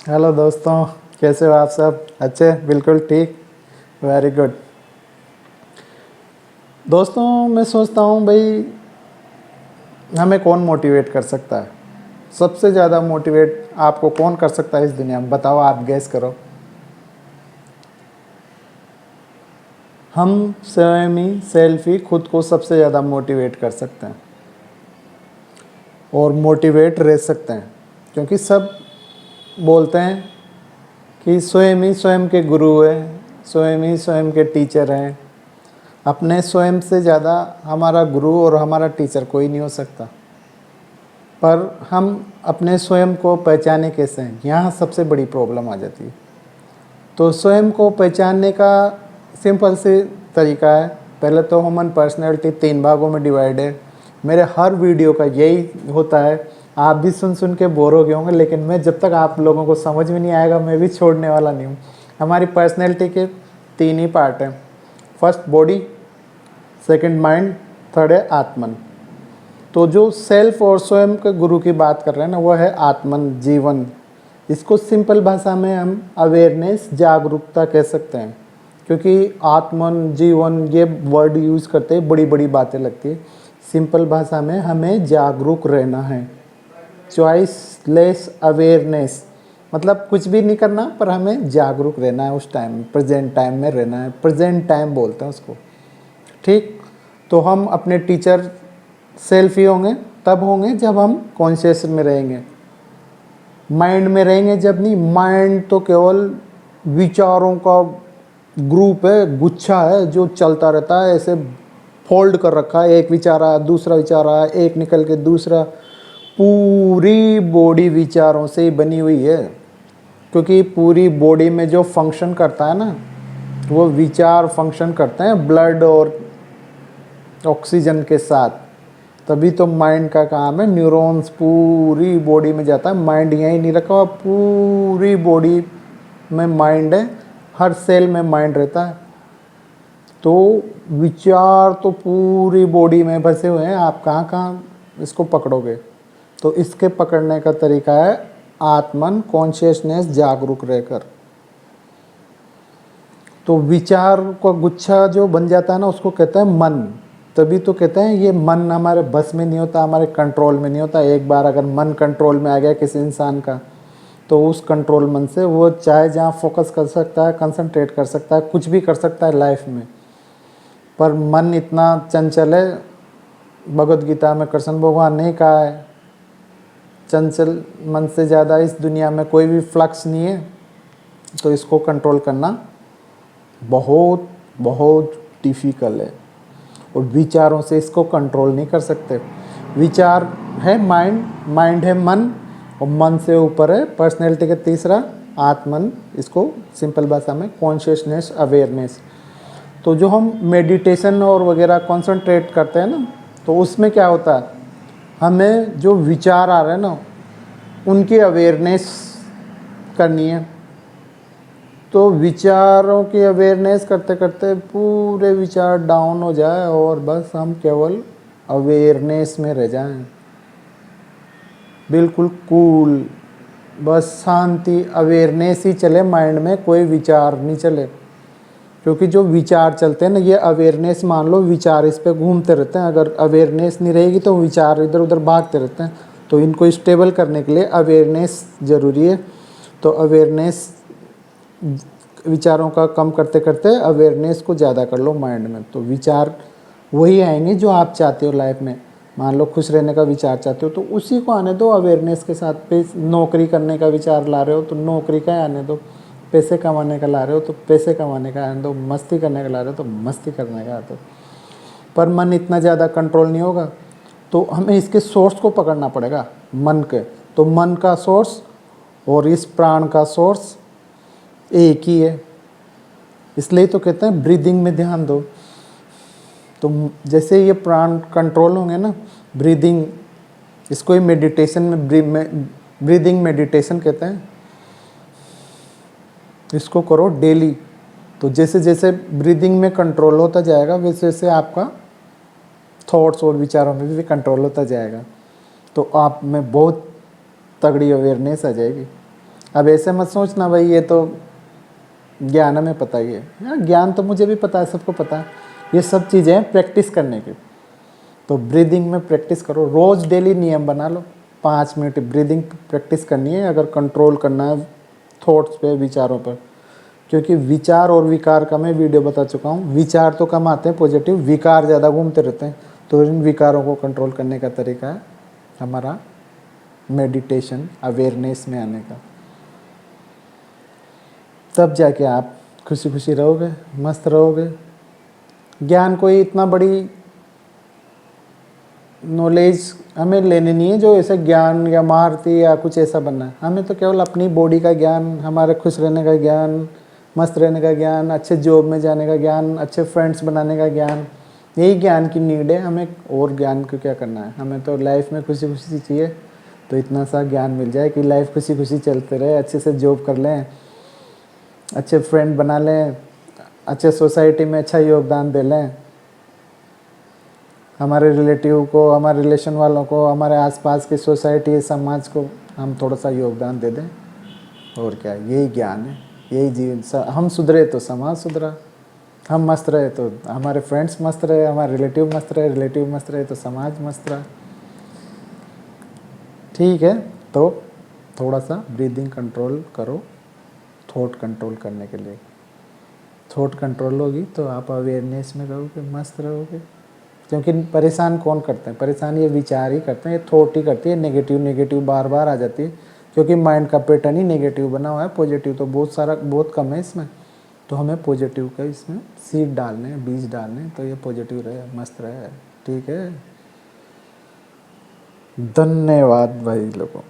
Hello दोस्तों, कैसे हो आप सब? अच्छे, बिल्कुल ठीक, वेरी गुड। दोस्तों, मैं सोचता हूँ भाई, हमें कौन मोटिवेट कर सकता है? सबसे ज़्यादा मोटिवेट आपको कौन कर सकता है इस दुनिया में? बताओ, आप गैस करो। हम स्वयं ही, सेल्फ ही खुद को सबसे ज़्यादा मोटिवेट कर सकते हैं और मोटिवेट रह सकते हैं, क्योंकि सब बोलते हैं कि स्वयं ही स्वयं के गुरु हैं, स्वयं ही स्वयं के टीचर हैं। अपने स्वयं से ज़्यादा हमारा गुरु और हमारा टीचर कोई नहीं हो सकता। पर हम अपने स्वयं को पहचाने कैसे हैं, यहाँ सबसे बड़ी प्रॉब्लम आ जाती है। तो स्वयं को पहचानने का सिंपल से तरीका है। पहले तो ह्यूमन पर्सनैलिटी 3 भागों में डिवाइड है। मेरे हर वीडियो का यही होता है। आप भी सुन सुन के बोर हो गए होंगे, लेकिन मैं जब तक आप लोगों को समझ में नहीं आएगा, मैं भी छोड़ने वाला नहीं हूँ। हमारी पर्सनैलिटी के 3 ही पार्ट हैं। First body, second mind, third है आत्मन। तो जो सेल्फ और स्वयं के गुरु की बात कर रहे हैं ना, वो है आत्मन, जीवन। इसको सिंपल भाषा में हम अवेयरनेस, जागरूकता कह सकते हैं, क्योंकि आत्मन, जीवन ये वर्ड यूज़ करते हैं, बड़ी बड़ी बातें लगती है। सिंपल भाषा में हमें जागरूक रहना है। चॉइस लेस अवेयरनेस मतलब कुछ भी नहीं करना, पर हमें जागरूक रहना है। उस टाइम, प्रेजेंट टाइम में रहना है। प्रेजेंट टाइम बोलते हैं उसको, ठीक। तो हम अपने टीचर सेल्फ ही होंगे, तब होंगे जब हम कॉन्शियस में रहेंगे। माइंड में रहेंगे जब नहीं। माइंड तो केवल विचारों का ग्रुप है, गुच्छा है जो चलता रहता है, ऐसे फोल्ड कर रखा है। एक विचार आया, दूसरा विचार आया, एक निकल के दूसरा। पूरी बॉडी विचारों से ही बनी हुई है, क्योंकि पूरी बॉडी में जो फंक्शन करता है ना, वो विचार फंक्शन करते हैं ब्लड और ऑक्सीजन के साथ। तभी तो माइंड का काम है। न्यूरॉन्स पूरी बॉडी में जाता है। माइंड यहीं नहीं रखा हुआ, पूरी बॉडी में माइंड है। हर सेल में माइंड रहता है। तो विचार तो पूरी बॉडी में बसे हुए हैं। आप कहाँ कहाँ इसको पकड़ोगे? तो इसके पकड़ने का तरीका है आत्मन, कॉन्शियसनेस, जागरूक रहकर। तो विचार का गुच्छा जो बन जाता है ना, उसको कहते हैं मन। तभी तो कहते हैं ये मन हमारे बस में नहीं होता, हमारे कंट्रोल में नहीं होता। एक बार अगर मन कंट्रोल में आ गया किसी इंसान का, तो उस कंट्रोल मन से वो चाहे जहाँ फोकस कर सकता है, कंसंट्रेट कर सकता है, कुछ भी कर सकता है लाइफ में। पर मन इतना चंचल है। भगवद गीता में कृष्ण भगवान ने कहा है, चंचल मन से ज़्यादा इस दुनिया में कोई भी फ्लक्स नहीं है। तो इसको कंट्रोल करना बहुत बहुत डिफ़िकल्ट है, और विचारों से इसको कंट्रोल नहीं कर सकते। विचार है माइंड, माइंड है मन, और मन से ऊपर है पर्सनैलिटी का तीसरा आत्मन। इसको सिंपल भाषा में कॉन्शियसनेस, अवेयरनेस। तो जो हम मेडिटेशन और वगैरह कंसंट्रेट करते हैं ना, तो उसमें क्या होता है, हमें जो विचार आ रहे हैं ना, उनकी अवेयरनेस करनी है। तो विचारों की अवेयरनेस करते करते पूरे विचार डाउन हो जाए और बस हम केवल अवेयरनेस में रह जाएं, बिल्कुल कूल, बस शांति, अवेयरनेस ही चले माइंड में, कोई विचार नहीं चले। क्योंकि जो विचार चलते हैं ना, ये अवेयरनेस मान लो, विचार इस पे घूमते रहते हैं। अगर अवेयरनेस नहीं रहेगी तो विचार इधर उधर भागते रहते हैं। तो इनको स्टेबल करने के लिए अवेयरनेस ज़रूरी है। तो अवेयरनेस, विचारों का कम करते करते अवेयरनेस को ज़्यादा कर लो माइंड में, तो विचार वही आएंगे जो आप चाहते हो लाइफ में। मान लो खुश रहने का विचार चाहते हो, तो उसी को आने दो अवेयरनेस के साथ। पे नौकरी करने का विचार ला रहे हो तो नौकरी का आने दो। पैसे कमाने का ला रहे हो तो पैसे कमाने का आने दो। मस्ती करने का ला रहे हो तो मस्ती करने का आने दो। पर मन इतना ज़्यादा कंट्रोल नहीं होगा, तो हमें इसके सोर्स को पकड़ना पड़ेगा, मन के। तो मन का सोर्स और इस प्राण का सोर्स एक ही है। इसलिए तो कहते हैं ब्रीदिंग में ध्यान दो। तो जैसे ये प्राण कंट्रोल होंगे ना, ब्रीदिंग, इसको ही मेडिटेशन में ब्रीदिंग मेडिटेशन कहते हैं। इसको करो डेली। तो जैसे जैसे ब्रीदिंग में कंट्रोल होता जाएगा, वैसे वैसे आपका थॉट्स और विचारों में भी कंट्रोल होता जाएगा। तो आप में बहुत तगड़ी अवेयरनेस आ जाएगी। अब ऐसे मत सोचना भाई ये तो ज्ञान हमें पता ही है। हाँ, ज्ञान तो मुझे भी पता है, सबको पता है। ये सब चीज़ें हैं प्रैक्टिस करने की। तो ब्रीदिंग में प्रैक्टिस करो, रोज़ डेली नियम बना लो, 5 मिनट ब्रीदिंग प्रैक्टिस करनी है अगर कंट्रोल करना है थॉट्स पे, विचारों पर। क्योंकि विचार और विकार का मैं वीडियो बता चुका हूँ। विचार तो कम आते हैं पॉजिटिव, विकार ज़्यादा घूमते रहते हैं। तो इन विकारों को कंट्रोल करने का तरीका है हमारा मेडिटेशन, अवेयरनेस में आने का। तब जाके आप खुशी खुशी रहोगे, मस्त रहोगे। ज्ञान कोई इतना बड़ी नॉलेज हमें लेनी नहीं है जो ऐसे ज्ञान या महारथी या कुछ ऐसा बनना है। हमें तो केवल अपनी बॉडी का ज्ञान, हमारे खुश रहने का ज्ञान, मस्त रहने का ज्ञान, अच्छे जॉब में जाने का ज्ञान, अच्छे फ्रेंड्स बनाने का ज्ञान, यही ज्ञान की नीड है हमें। और ज्ञान को क्या करना है, हमें तो लाइफ में खुशी खुशी चाहिए। तो इतना सा ज्ञान मिल जाए कि लाइफ खुशी खुशी चलते रहे, अच्छे से जॉब कर लें, अच्छे फ्रेंड बना लें, अच्छे सोसाइटी में अच्छा योगदान दे लें, हमारे रिलेटिव को, हमारे रिलेशन वालों को, हमारे आसपास की सोसाइटी, समाज को हम थोड़ा सा योगदान दे दें। और क्या, यही ज्ञान है, यही जीवन। हम सुधरे तो समाज सुधरा, हम मस्त रहे तो हमारे फ्रेंड्स मस्त रहे, हमारे रिलेटिव मस्त रहे, रिलेटिव मस्त रहे तो समाज मस्त रहा। ठीक है, तो थोड़ा सा ब्रीदिंग कंट्रोल करो थॉट कंट्रोल करने के लिए। थॉट कंट्रोल होगी तो आप अवेयरनेस में रहोगे, मस्त रहोगे। क्योंकि परेशान कौन करते हैं, परेशान ये विचार ही करते हैं, ये थॉट ही करती है। नेगेटिव नेगेटिव बार बार आ जाती है, क्योंकि माइंड का पैटर्न ही नेगेटिव बना हुआ है। पॉजिटिव तो बहुत कम है इसमें। तो हमें पॉजिटिव का इसमें सीड डालने हैं, बीज डालने हैं, तो ये पॉजिटिव रहे, मस्त रहे। ठीक है, धन्यवाद भाई लोगों।